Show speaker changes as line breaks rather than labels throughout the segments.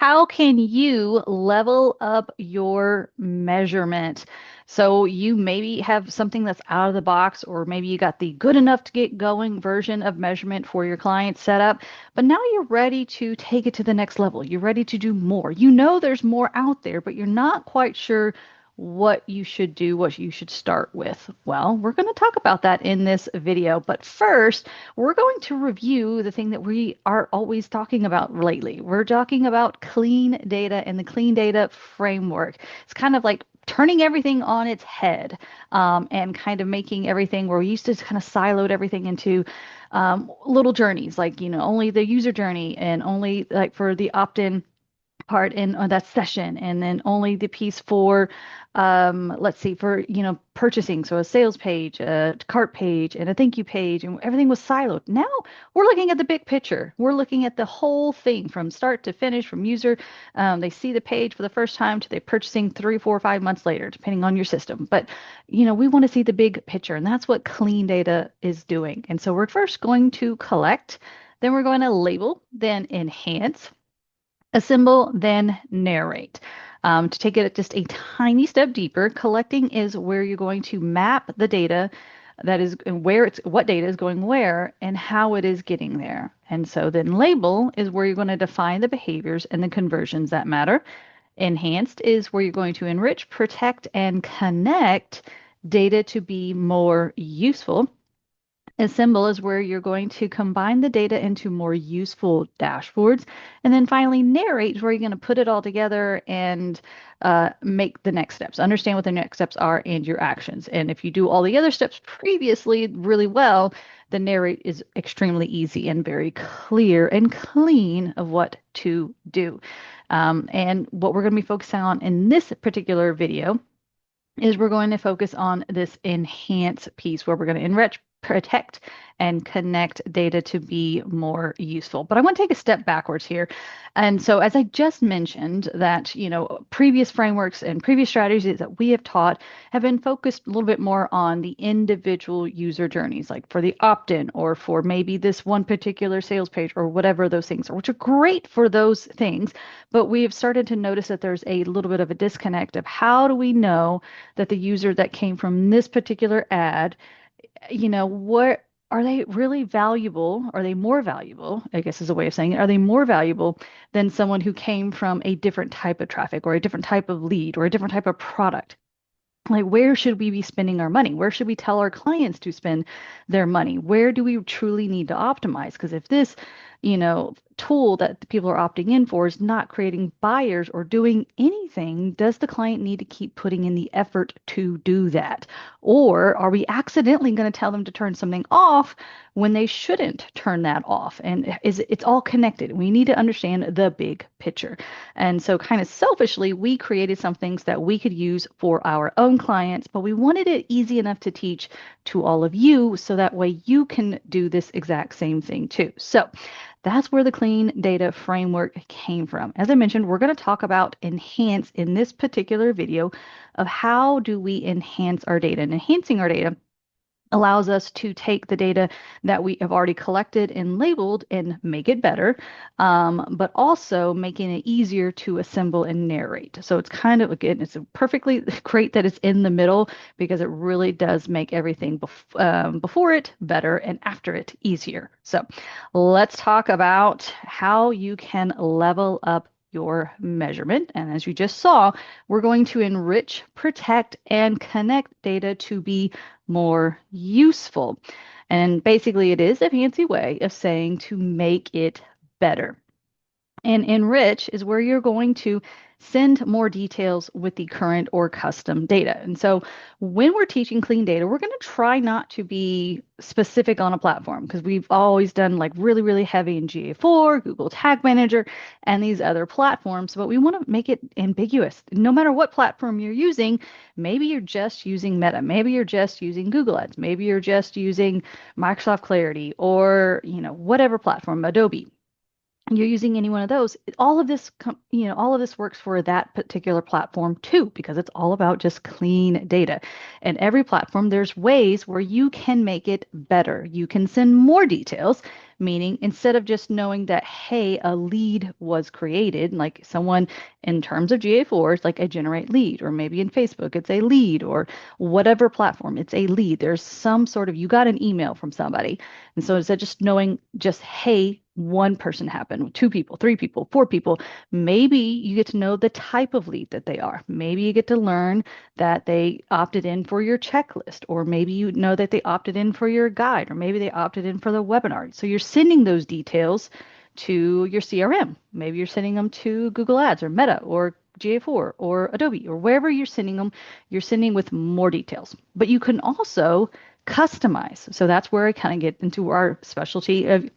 How can you level up your measurement? So you maybe have something that's out of the box, or maybe you got the good enough to get going version of measurement for your client set up, but now you're ready to take it to the next level. You're ready to do more. You know there's more out there, but you're not quite sure what you should do, what you should start with. Well, we're going to talk about that in this video. But first, we're going to review the thing that we are always talking about lately. We're talking about clean data and the clean data framework. It's kind of like turning everything on its head, and kind of making everything where we used to kind of siloed everything into little journeys, like, only the user journey and only like for the opt-in part in that session, and then only the piece for let's see, for purchasing, so a sales page, a cart page, and a thank you page, and everything was siloed. Now we're looking at the big picture. We're looking at the whole thing from start to finish, from user, they see the page for the first time to they purchasing 3, 4, 5 months later, depending on your system. But we want to see the big picture, and that's what clean data is doing. And so we're first going to collect, then we're going to label, then enhance, assemble, then narrate. To take it just a tiny step deeper, collecting is where you're going to map the data that is, and where it's, what data is going where and how it is getting there. And so then label is where you're going to define the behaviors and the conversions that matter. Enhanced is where you're going to enrich, protect, and connect data to be more useful. Assemble is where you're going to combine the data into more useful dashboards. And then finally, narrate is where you're going to put it all together and make the next steps, understand what the next steps are and your actions. And if you do all the other steps previously really well, the narrate is extremely easy and very clear and clean of what to do. And what we're going to be focusing on in this particular video is we're going to focus on this enhance piece where we're going to enrich, protect, and connect data to be more useful. But I want to take a step backwards here. And so as I just mentioned that, previous frameworks and previous strategies that we have taught have been focused a little bit more on the individual user journeys, like for the opt-in or for maybe this one particular sales page or whatever those things are, which are great for those things. But we have started to notice that there's a little bit of a disconnect of how do we know that the user that came from this particular ad, what are they really valuable? Are they more valuable? I guess is a way of saying it. Are they more valuable than someone who came from a different type of traffic or a different type of lead or a different type of product? Like, where should we be spending our money? Where should we tell our clients to spend their money? Where do we truly need to optimize? Because if this, tool that the people are opting in for is not creating buyers or doing anything, does the client need to keep putting in the effort to do that? Or are we accidentally going to tell them to turn something off when they shouldn't turn that off? And it's all connected. We need to understand the big picture. And so kind of selfishly, we created some things that we could use for our own clients, but we wanted it easy enough to teach to all of you so that way you can do this exact same thing too. So that's where the clean data framework came from. As I mentioned, we're going to talk about enhance in this particular video of how do we enhance our data. And enhancing our data allows us to take the data that we have already collected and labeled and make it better, but also making it easier to assemble and narrate. So it's kind of, again, it's perfectly great that it's in the middle because it really does make everything before it better and after it easier. So let's talk about how you can level up your measurement. And as you just saw, we're going to enrich, protect, and connect data to be more useful. And basically, it is a fancy way of saying to make it better. And enrich is where you're going to send more details with the current or custom data. And so when we're teaching clean data, we're going to try not to be specific on a platform because we've always done like really, really heavy in GA4, Google Tag Manager, and these other platforms. But we want to make it ambiguous. No matter what platform you're using, maybe you're just using Meta, maybe you're just using Google Ads, maybe you're just using Microsoft Clarity or, whatever platform, Adobe. You're using any one of those, all of this, all of this works for that particular platform too, because it's all about just clean data. And every platform, there's ways where you can make it better. You can send more details, Meaning, instead of just knowing that, hey, a lead was created, like someone in terms of GA4, it's like a generate lead, or maybe in Facebook, it's a lead, or whatever platform, it's a lead. There's some sort of, you got an email from somebody. And so instead of just knowing, just, hey, one person happened, two people, three people, four people, maybe you get to know the type of lead that they are. Maybe you get to learn that they opted in for your checklist, or maybe you know that they opted in for your guide, or maybe they opted in for the webinar. So you're sending those details to your CRM. Maybe you're sending them to Google Ads or Meta or GA4 or Adobe or wherever you're sending them, you're sending with more details. But you can also customize. So that's where I kind of get into our specialty of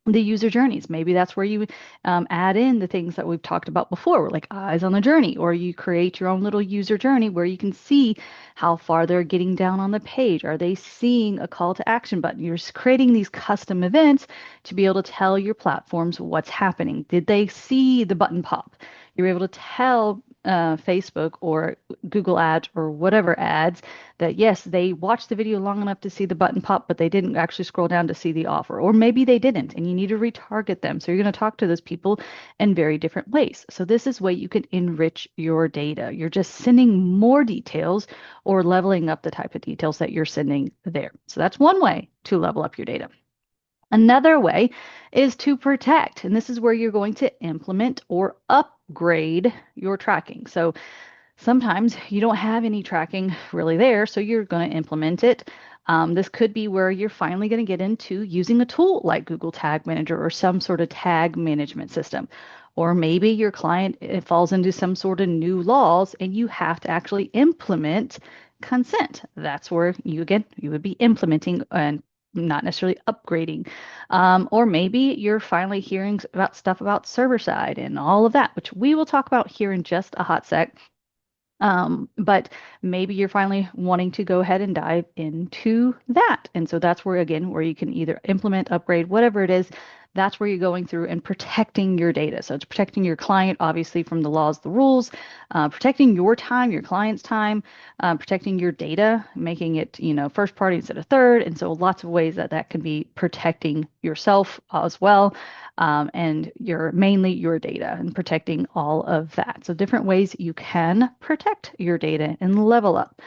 the user journeys. Maybe that's where you add in the things that we've talked about before, like eyes on the journey, or you create your own little user journey where you can see how far they're getting down on the page. Are they seeing a call to action button? You're creating these custom events to be able to tell your platforms what's happening. Did they see the button pop? You're able to tell Facebook or Google Ads or whatever ads that yes, they watched the video long enough to see the button pop, but they didn't actually scroll down to see the offer. Or maybe they didn't, and you need to retarget them. So you're going to talk to those people in very different ways. So this is way you can enrich your data. You're just sending more details or leveling up the type of details that you're sending there. So that's one way to level up your data. Another way is to protect, and this is where you're going to implement or upgrade your tracking. So sometimes you don't have any tracking really there, so you're going to implement it. This could be where you're finally going to get into using a tool like Google Tag Manager or some sort of tag management system. Or maybe your client falls into some sort of new laws and you have to actually implement consent. That's where you, again, you would be implementing and not necessarily upgrading. Or maybe you're finally hearing about stuff about server side and all of that, which we will talk about here in just a hot sec. But maybe you're finally wanting to go ahead and dive into that. And so that's where, again, where you can either implement, upgrade, whatever it is, that's where you're going through and protecting your data. So it's protecting your client, obviously, from the laws, the rules, protecting your time, your client's time, protecting your data, making it, first party instead of third. And so lots of ways that that can be protecting yourself as well. And mainly your data and protecting all of that. So different ways you can protect your data and level up.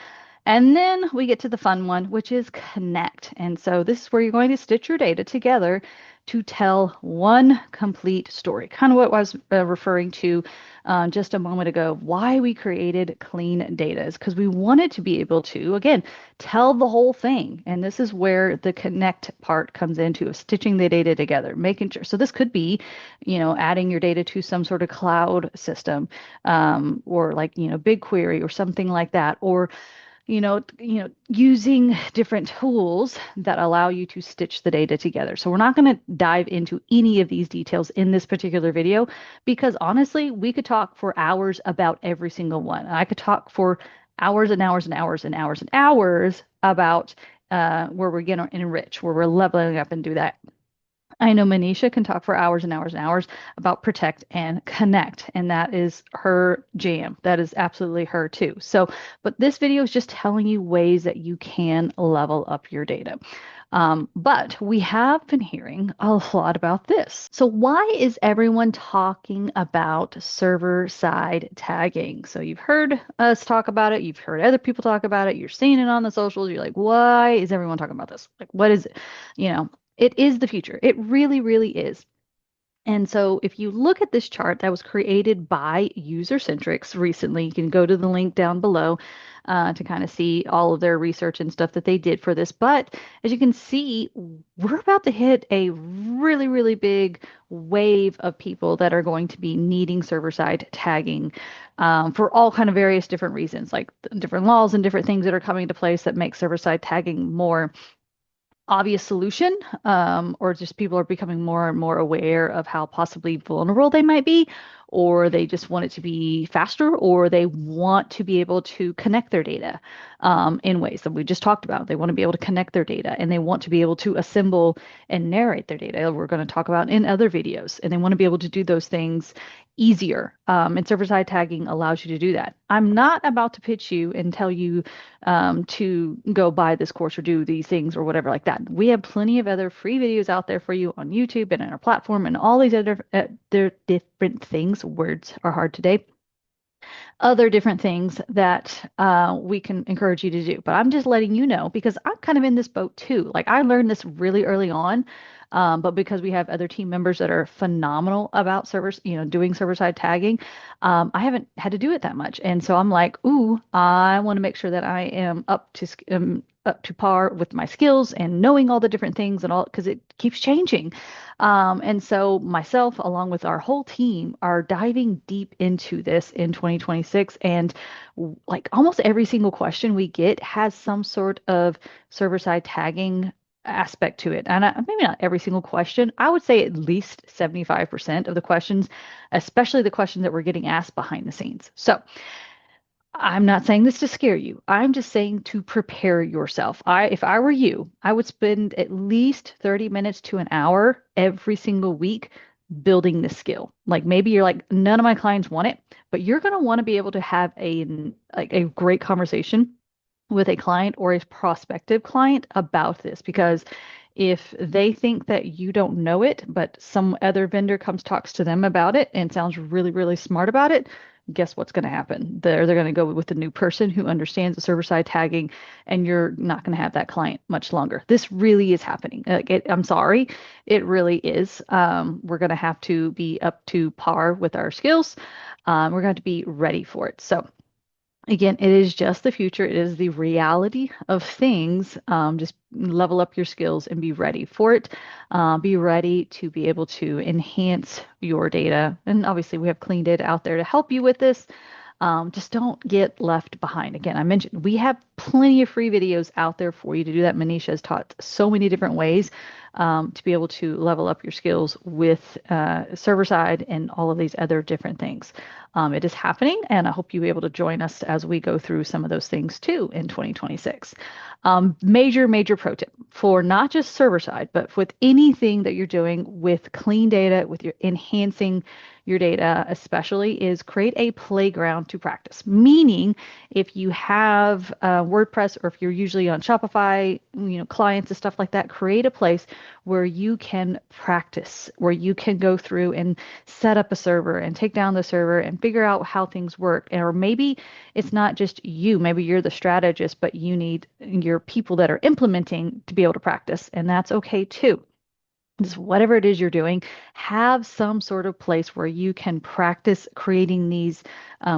And then we get to the fun one, which is connect. And so this is where you're going to stitch your data together to tell one complete story. Kind of what I was referring to just a moment ago, why we created clean data is because we wanted to be able to, again, tell the whole thing. And this is where the connect part comes into stitching the data together, making sure. So this could be, adding your data to some sort of cloud system, or like, BigQuery or something like that, or using different tools that allow you to stitch the data together. So we're not going to dive into any of these details in this particular video because honestly, we could talk for hours about every single one. I could talk for hours and hours and hours and hours and hours about where we're going to enrich, where we're leveling up and do that. I know Manisha can talk for hours and hours and hours about protect and connect, and that is her jam. That is absolutely her too. So, but this video is just telling you ways that you can level up your data. But we have been hearing a lot about this. So why is everyone talking about server-side tagging? So you've heard us talk about it. You've heard other people talk about it. You're seeing it on the socials. You're like, why is everyone talking about this? Like, what is it? It is the future. It really, really is. And so if you look at this chart that was created by Usercentrics recently, you can go to the link down below to kind of see all of their research and stuff that they did for this. But as you can see, we're about to hit a really, really big wave of people that are going to be needing server-side tagging for all kind of various different reasons, like different laws and different things that are coming into place that make server-side tagging more obvious solution, or just people are becoming more and more aware of how possibly vulnerable they might be, or they just want it to be faster, or they want to be able to connect their data in ways that we just talked about. They want to be able to connect their data and they want to be able to assemble and narrate their data. We're going to talk about in other videos, and they want to be able to do those things easier. And server-side tagging allows you to do that. I'm not about to pitch you and tell you to go buy this course or do these things or whatever like that. We have plenty of other free videos out there for you on YouTube and in our platform and all these other different things. Words are hard today, other different things that we can encourage you to do. But I'm just letting you know because I'm kind of in this boat too. Like I learned this really early on, but because we have other team members that are phenomenal about servers, doing server-side tagging, I haven't had to do it that much. And so I'm like, ooh, I want to make sure that I am up to par with my skills and knowing all the different things and all because it keeps changing. And so myself, along with our whole team, are diving deep into this in 2026. And like almost every single question we get has some sort of server-side tagging aspect to it. And maybe not every single question. I would say at least 75% of the questions, especially the questions that we're getting asked behind the scenes. So I'm not saying this to scare you. I'm just saying to prepare yourself. If I were you, I would spend at least 30 minutes to an hour every single week building this skill. Like maybe you're like, none of my clients want it, but you're going to want to be able to have a great conversation with a client or a prospective client about this because if they think that you don't know it, but some other vendor comes talks to them about it and sounds really, really smart about it, guess what's going to happen? They're going to go with a new person who understands the server-side tagging, and you're not going to have that client much longer. This really is happening. I'm sorry, it really is. We're going to have to be up to par with our skills. We're going to be ready for it. So again, it is just the future. It is the reality of things. Just level up your skills and be ready for it. Be ready to be able to enhance your data. And obviously, we have clean data out there to help you with this. Just don't get left behind. Again, I mentioned we have plenty of free videos out there for you to do that. Manisha has taught so many different ways to be able to level up your skills with server side and all of these other different things. It is happening, and I hope you'll be able to join us as we go through some of those things too in 2026. Major pro tip for not just server side, but with anything that you're doing with clean data, with your enhancing your data, especially, is create a playground to practice. Meaning, if you have WordPress or if you're usually on Shopify, clients and stuff like that, create a place where you can practice, where you can go through and set up a server and take down the server and figure out how things work. Or maybe it's not just you, maybe you're the strategist, but you need your people that are implementing to be able to practice, and that's okay too. Just whatever it is you're doing, have some sort of place where you can practice creating these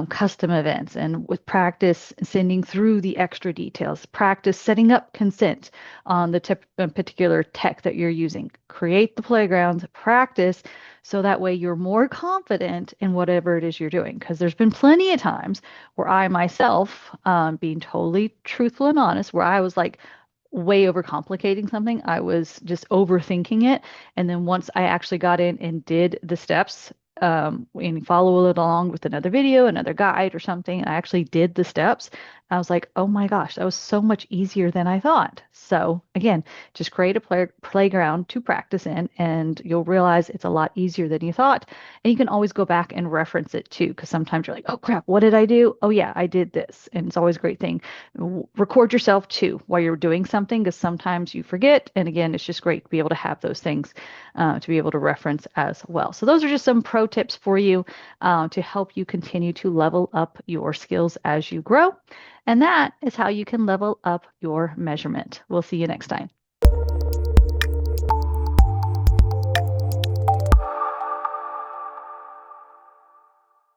custom events and with practice sending through the extra details, practice setting up consent on the particular tech that you're using. Create the playgrounds, practice, so that way you're more confident in whatever it is you're doing. Because there's been plenty of times where I myself, being totally truthful and honest, where I was like, way overcomplicating something. I was just overthinking it. And then once I actually got in and did the steps, and follow it along with another video, another guide or something, I actually did the steps. I was like, oh my gosh, that was so much easier than I thought. So again, just create a playground to practice in, and you'll realize it's a lot easier than you thought. And you can always go back and reference it too, because sometimes you're like, oh crap, what did I do? Oh yeah, I did this. And it's always a great thing. Record yourself too while you're doing something, because sometimes you forget. And again, it's just great to be able to have those things to be able to reference as well. So those are just some pro tips for you to help you continue to level up your skills as you grow. And that is how you can level up your measurement. We'll see you next time.